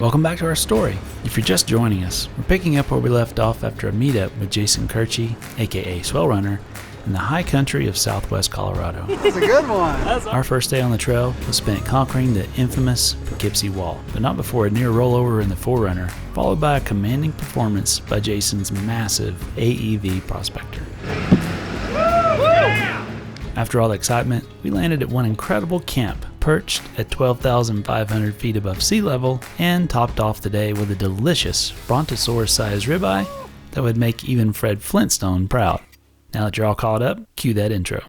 Welcome back to our story. If you're just joining us, we're picking up where we left off after a meetup with Jason Kirchie, aka Swell Runner, in the high country of southwest Colorado. That's a good one. Our first day on the trail was spent conquering the infamous Poughkeepsie Wall, but not before a near rollover in the Forerunner, followed by a commanding performance by Jason's massive AEV prospector. After all the excitement, we landed at one incredible camp, perched at 12,500 feet above sea level, and topped off the day with a delicious brontosaurus-sized ribeye that would make even Fred Flintstone proud. Now that you're all caught up, cue that intro.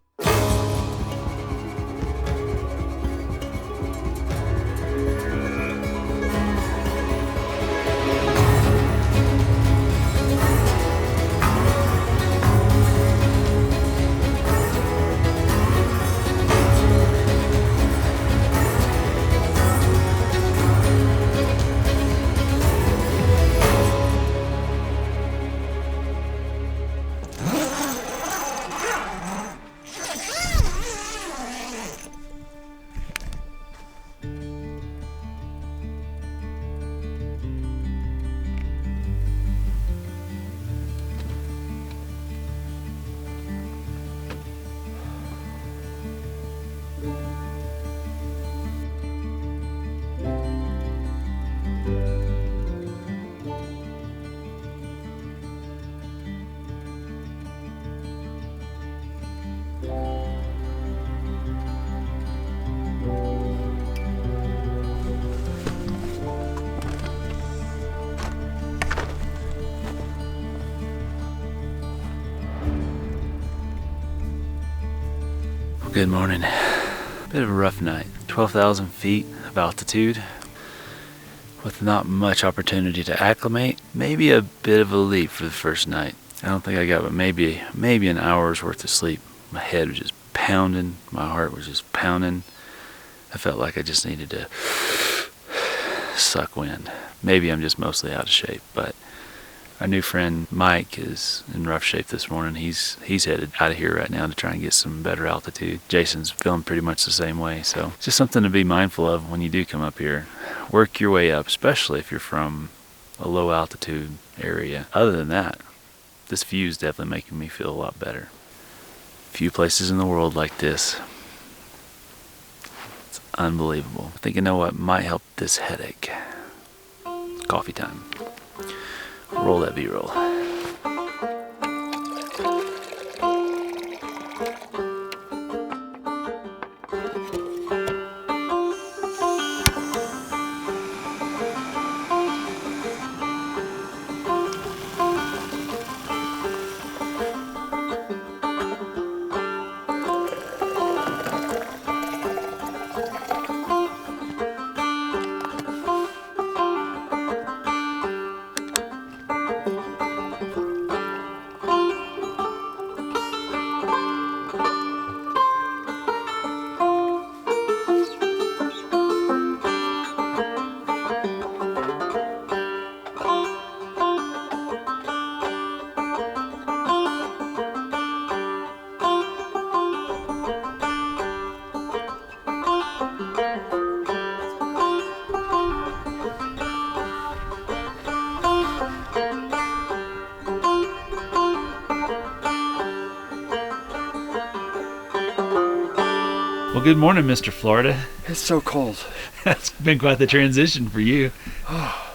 Good morning. Bit of a rough night. 12,000 feet of altitude with not much opportunity to acclimate. Maybe a bit of a leap for the first night. I don't think I got but maybe an hour's worth of sleep. My head was just pounding. My heart was just pounding. I felt like I just needed to suck wind. Maybe I'm just mostly out of shape, but our new friend Mike is in rough shape this morning. He's headed out of here right now to try and get some better altitude. Jason's feeling pretty much the same way, so just something to be mindful of when you do come up here. Work your way up, especially if you're from a low altitude area. Other than that, this view is definitely making me feel a lot better. Few places in the world like this. It's unbelievable. I think you know what might help this headache. Coffee time. Roll that B-roll. Well, good morning, Mr. Florida. It's so cold. That's been quite the transition for you.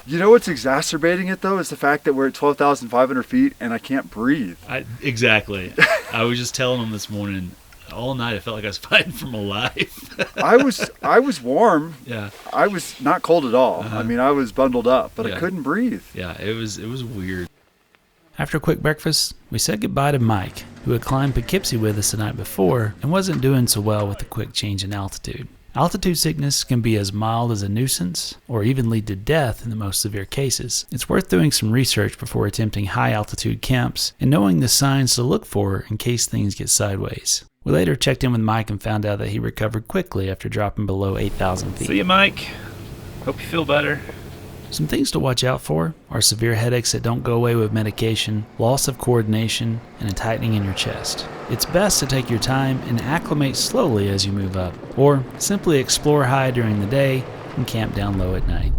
You know what's exacerbating it, though, is the fact that we're at 12,500 feet and I can't breathe. Exactly. I was just telling him this morning, all night I felt like I was fighting for my life. I was warm. Yeah. I was not cold at all. Uh-huh. I mean, I was bundled up, but Yeah. I couldn't breathe. Yeah, it was weird. After a quick breakfast, we said goodbye to Mike, who had climbed Poughkeepsie with us the night before and wasn't doing so well with the quick change in altitude. Altitude sickness can be as mild as a nuisance or even lead to death in the most severe cases. It's worth doing some research before attempting high altitude camps and knowing the signs to look for in case things get sideways. We later checked in with Mike and found out that he recovered quickly after dropping below 8,000 feet. See you, Mike. Hope you feel better. Some things to watch out for are severe headaches that don't go away with medication, loss of coordination, and a tightening in your chest. It's best to take your time and acclimate slowly as you move up, or simply explore high during the day and camp down low at night.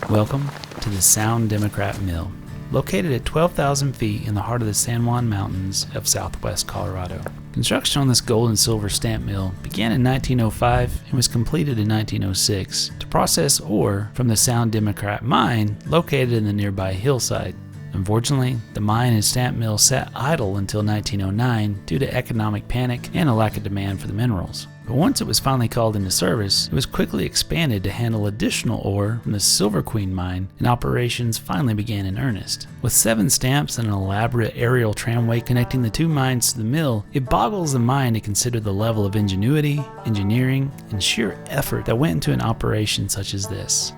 Welcome to the Sound Democrat Mill, located at 12,000 feet in the heart of the San Juan Mountains of southwest Colorado. Construction on this gold and silver stamp mill began in 1905 and was completed in 1906 to process ore from the Sound Democrat mine located in the nearby hillside. Unfortunately, the mine and stamp mill sat idle until 1909 due to economic panic and a lack of demand for the minerals. But once it was finally called into service, it was quickly expanded to handle additional ore from the Silver Queen mine, and operations finally began in earnest. With 7 stamps and an elaborate aerial tramway connecting the 2 mines to the mill, it boggles the mind to consider the level of ingenuity, engineering, and sheer effort that went into an operation such as this.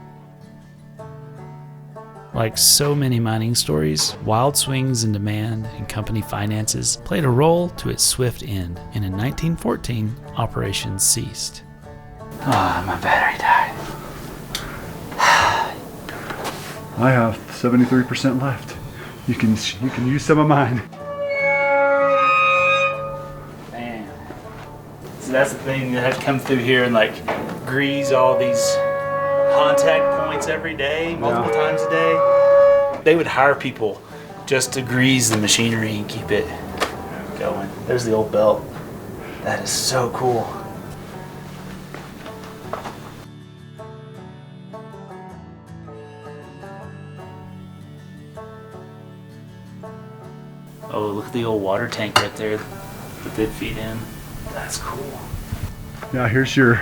Like so many mining stories, wild swings in demand and company finances played a role to its swift end, and in 1914, operations ceased. My battery died. I have 73% left. You can use some of mine. Man. So that's the thing, you have to come through here and like grease all these contact points every day, multiple times a day. They would hire people just to grease the machinery and keep it going. There's the old belt. That is so cool. Oh, look at the old water tank right there that they feed in. That's cool. Yeah, here's your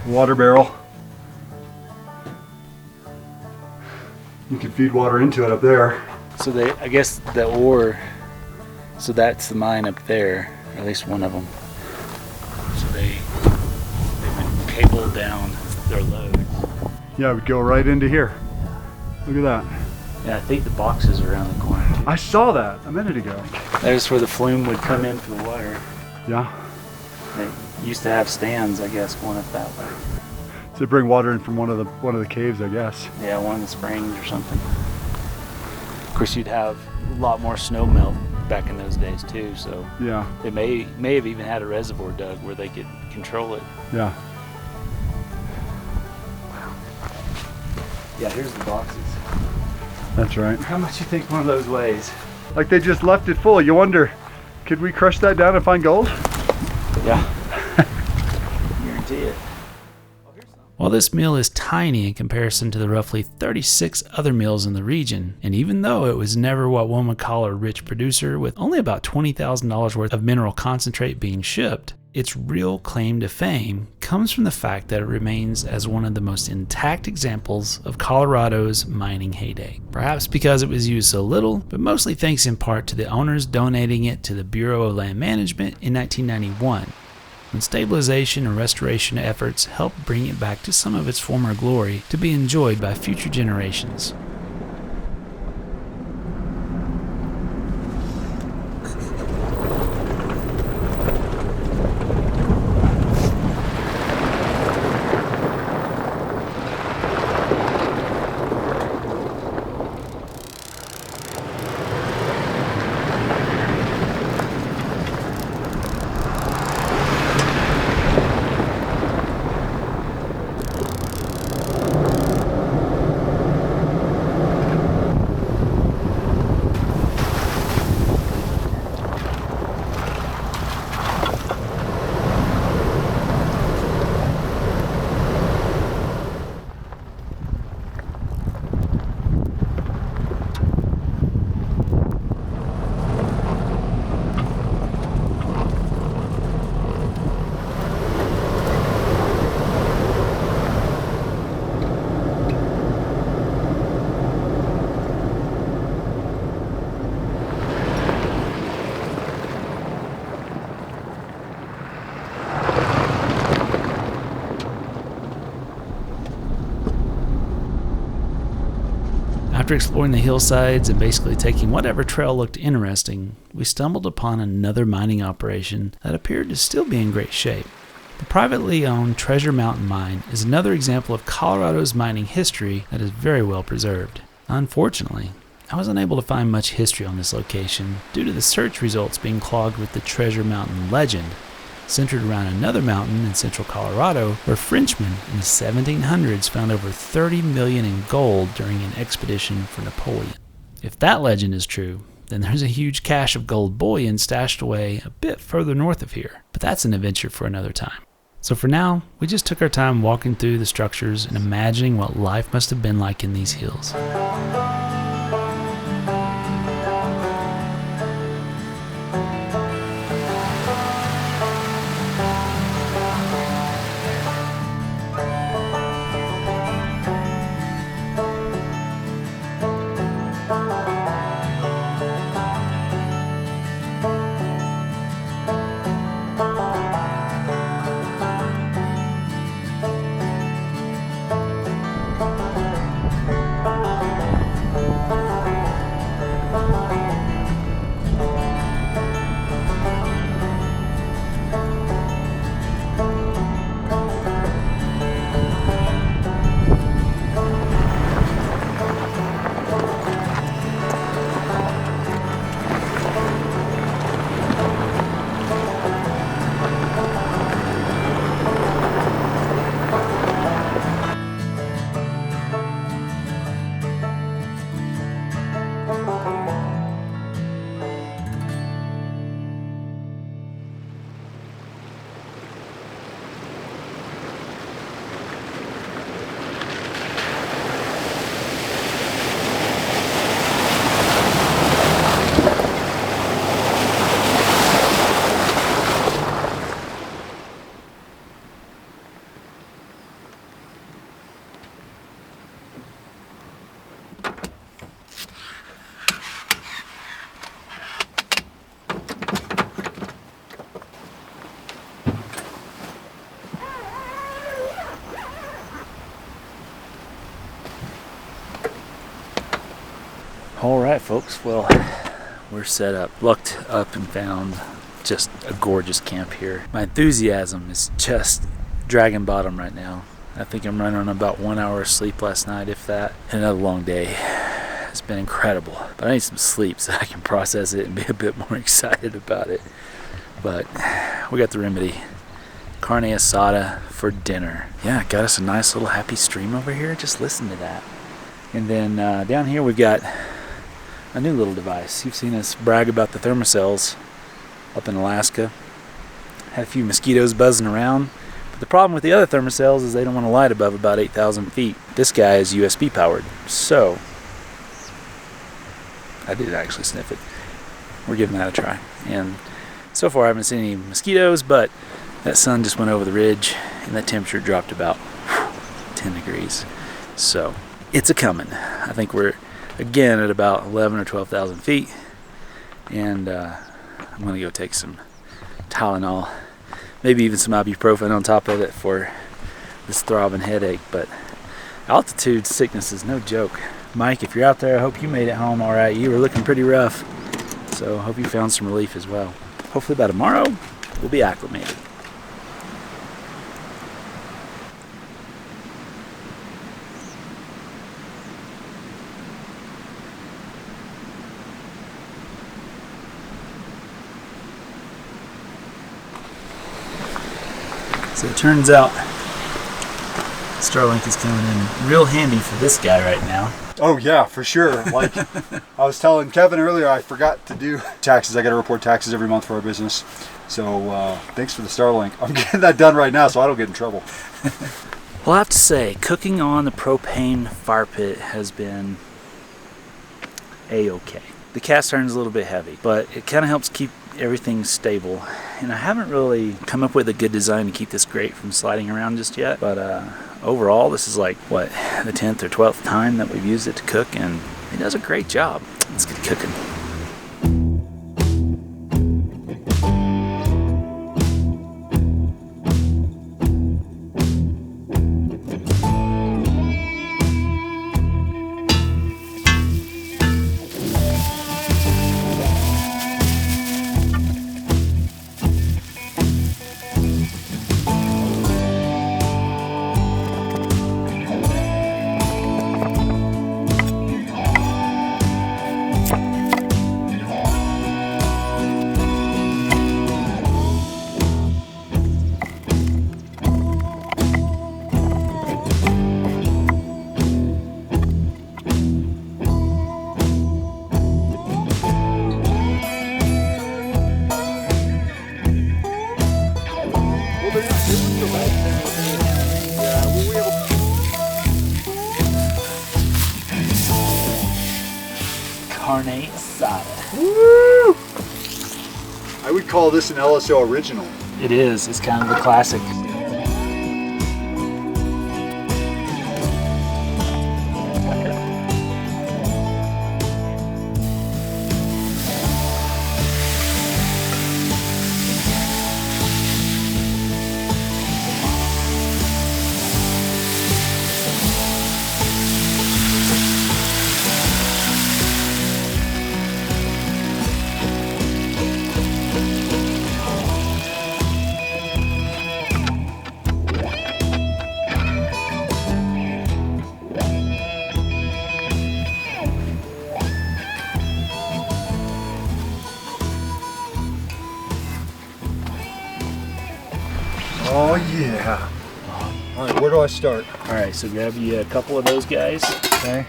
water barrel. You can feed water into it up there. So I guess the ore, so that's the mine up there, or at least one of them. So they would cable down their loads. Yeah, it would go right into here. Look at that. Yeah, I think the boxes are around the corner too. I saw that a minute ago. There's where the flume would come in for the water. Yeah. They used to have stands, I guess, going up that way. To bring water in from one of the caves, I guess. Yeah, one of the springs or something. Of course, you'd have a lot more snow melt back in those days too, so Yeah. they may have even had a reservoir dug where they could control it. Yeah. Yeah, here's the boxes. That's right. How much you think one of those weighs? Like they just left it full. You wonder, could we crush that down and find gold? Yeah. Guarantee it. While this mill is tiny in comparison to the roughly 36 other mills in the region, and even though it was never what one would call a rich producer with only about $20,000 worth of mineral concentrate being shipped, its real claim to fame comes from the fact that it remains as one of the most intact examples of Colorado's mining heyday. Perhaps because it was used so little, but mostly thanks in part to the owners donating it to the Bureau of Land Management in 1991. When stabilization and restoration efforts helped bring it back to some of its former glory to be enjoyed by future generations. After exploring the hillsides and basically taking whatever trail looked interesting, we stumbled upon another mining operation that appeared to still be in great shape. The privately owned Treasure Mountain Mine is another example of Colorado's mining history that is very well preserved. Unfortunately, I was unable to find much history on this location due to the search results being clogged with the Treasure Mountain legend, centered around another mountain in central Colorado where Frenchmen in the 1700s found over 30 million in gold during an expedition for Napoleon. If that legend is true, then there's a huge cache of gold bullion stashed away a bit further north of here, but that's an adventure for another time. So for now, we just took our time walking through the structures and imagining what life must have been like in these hills. Alright folks, well, we're set up. Looked up and found just a gorgeous camp here. My enthusiasm is just dragging bottom right now. I think I'm running on about 1 hour of sleep last night, if that. And another long day. It's been incredible. But I need some sleep so I can process it and be a bit more excited about it. But we got the remedy. Carne Asada for dinner. Yeah, got us a nice little happy stream over here. Just listen to that. And then down here we've got a new little device. You've seen us brag about the Thermocells up in Alaska. Had a few mosquitoes buzzing around. But the problem with the other Thermocells is they don't want to light above about 8,000 feet. This guy is USB powered. So, I did actually sniff it. We're giving that a try. And so far I haven't seen any mosquitoes, but that sun just went over the ridge and that temperature dropped about 10 degrees. So, it's a coming. I think we're again at about 11 or 12,000 feet, and I'm gonna go take some Tylenol, maybe even some ibuprofen on top of it for this throbbing headache. But altitude sickness is no joke. Mike, if you're out there, I hope you made it home all right. You were looking pretty rough, so I hope you found some relief as well. Hopefully by tomorrow we'll be acclimated. So it turns out Starlink is coming in real handy for this guy right now. Oh yeah, for sure. Like I was telling Kevin earlier, I forgot to do taxes. I got to report taxes every month for our business. So thanks for the Starlink. I'm getting that done right now so I don't get in trouble. Well, I have to say, cooking on the propane fire pit has been a-okay. The cast iron is a little bit heavy, but it kind of helps keep everything stable. And I haven't really come up with a good design to keep this grate from sliding around just yet. But overall, this is like, what, the 10th or 12th time that we've used it to cook, and it does a great job. Let's get cooking. Carne Asada. Woo! I would call this an LSO original. It is. It's kind of the classic. Oh yeah. All right, where do I start? All right, so grab you a couple of those guys. Okay.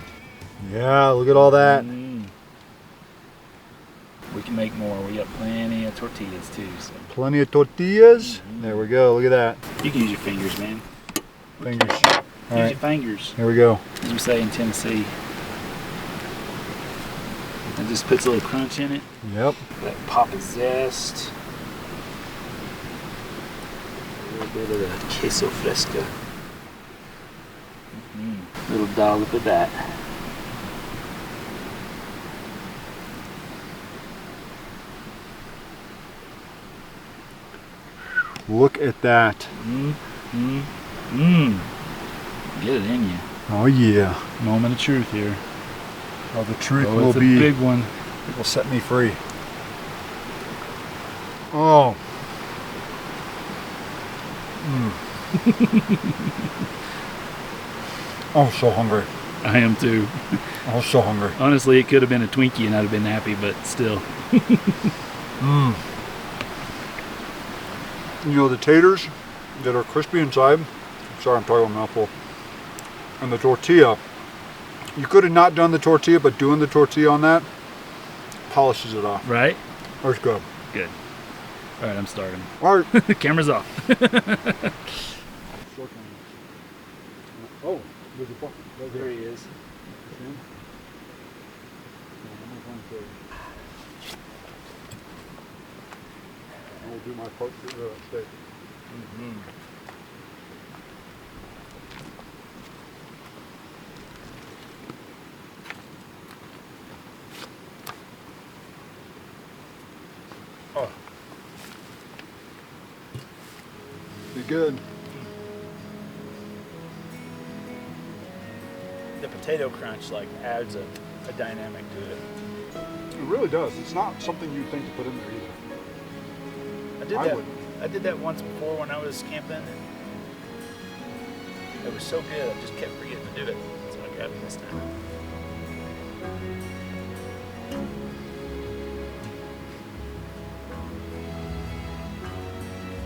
Yeah, look at all that. We can make more. We got plenty of tortillas too. So Plenty of tortillas. There we go. Look at that. you can use your fingers, man. Fingers. Use All right. your fingers, Here we go. as we say in Tennessee. It just puts a little crunch in it. Yep. That pop of zest. A little bit of the queso fresca. Little dollop of that. Look at that. Get it in you. Oh yeah. Moment of truth here. Oh, the truth Oh, will it's a be. big one. It will set me free. Oh. Oh, so hungry. I am too. Oh, so hungry. Honestly, it could have been a Twinkie and I'd have been happy, but still. You know, the taters that are crispy inside. Sorry, I'm talking a mouthful. And the tortilla. You could have not done the tortilla, but doing the tortilla on that polishes it off. Right? That's good. Good. All right, I'm starting. All right. The camera's off. Oh, there's a bucket. Right There he is. I will do my part to the steak. Oh. Be good. The potato crunch adds a dynamic to it. It really does. It's not something you'd think to put in there either. I did that once before when I was camping. It was so good, I just kept forgetting to do it. So I grabbed it this time.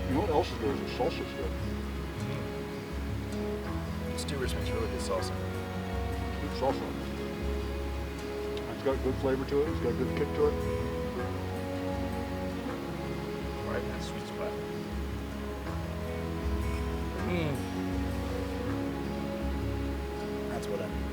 You know what else is good? Is the salsa's good. Stewart's makes really good salsa. Good salsa. It's got good flavor to it. It's got a good kick to it. Right in that sweet spot. That's what I need.